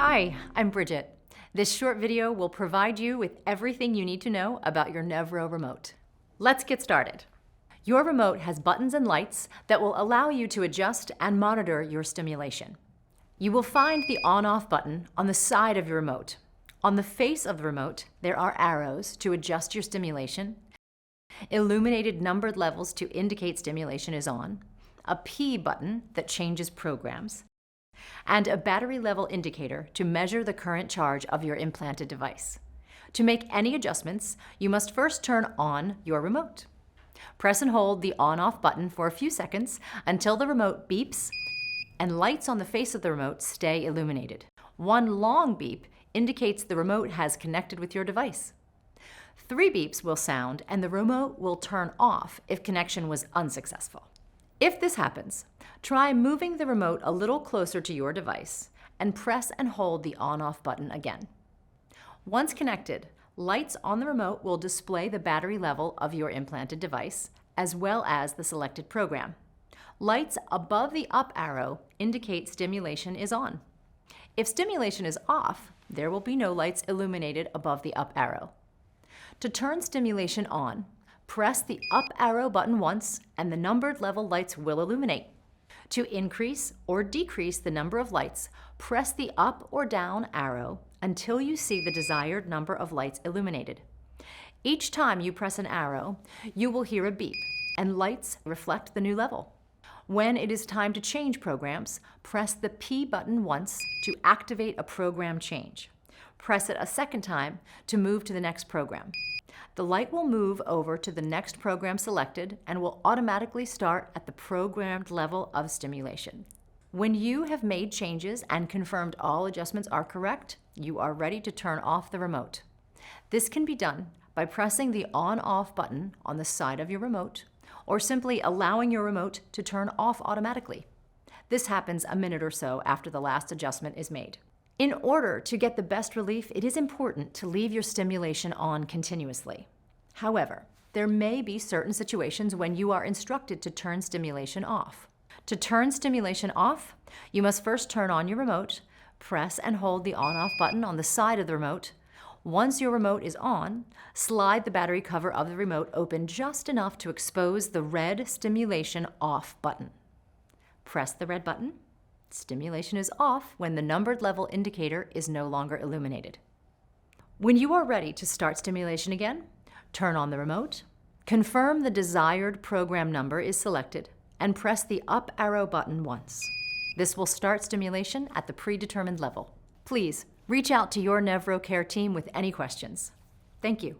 Hi, I'm Bridget. This short video will provide you with everything you need to know about your Nevro remote. Let's get started. Your remote has buttons and lights that will allow you to adjust and monitor your stimulation. You will find the on-off button on the side of your remote. On the face of the remote, there are arrows to adjust your stimulation, illuminated numbered levels to indicate stimulation is on, a P button that changes programs, and a battery level indicator to measure the current charge of your implanted device. To make any adjustments, you must first turn on your remote. Press and hold the on-off button for a few seconds until the remote beeps and lights on the face of the remote stay illuminated. One long beep indicates the remote has connected with your device. 3 beeps will sound and the remote will turn off if connection was unsuccessful. If this happens, try moving the remote a little closer to your device and press and hold the on-off button again. Once connected, lights on the remote will display the battery level of your implanted device as well as the selected program. Lights above the up arrow indicate stimulation is on. If stimulation is off, there will be no lights illuminated above the up arrow. To turn stimulation on, press the up arrow button once and the numbered level lights will illuminate. To increase or decrease the number of lights, press the up or down arrow until you see the desired number of lights illuminated. Each time you press an arrow, you will hear a beep and lights reflect the new level. When it is time to change programs, press the P button once to activate a program change. Press it a second time to move to the next program. The light will move over to the next program selected and will automatically start at the programmed level of stimulation. When you have made changes and confirmed all adjustments are correct, you are ready to turn off the remote. This can be done by pressing the on-off button on the side of your remote or simply allowing your remote to turn off automatically. This happens a minute or so after the last adjustment is made. In order to get the best relief, it is important to leave your stimulation on continuously. However, there may be certain situations when you are instructed to turn stimulation off. To turn stimulation off, you must first turn on your remote, press and hold the on-off button on the side of the remote. Once your remote is on, slide the battery cover of the remote open just enough to expose the red stimulation off button. Press the red button. Stimulation is off when the numbered level indicator is no longer illuminated. When you are ready to start stimulation again, turn on the remote, confirm the desired program number is selected, and press the up arrow button once. This will start stimulation at the predetermined level. Please reach out to your Nevro Care team with any questions. Thank you.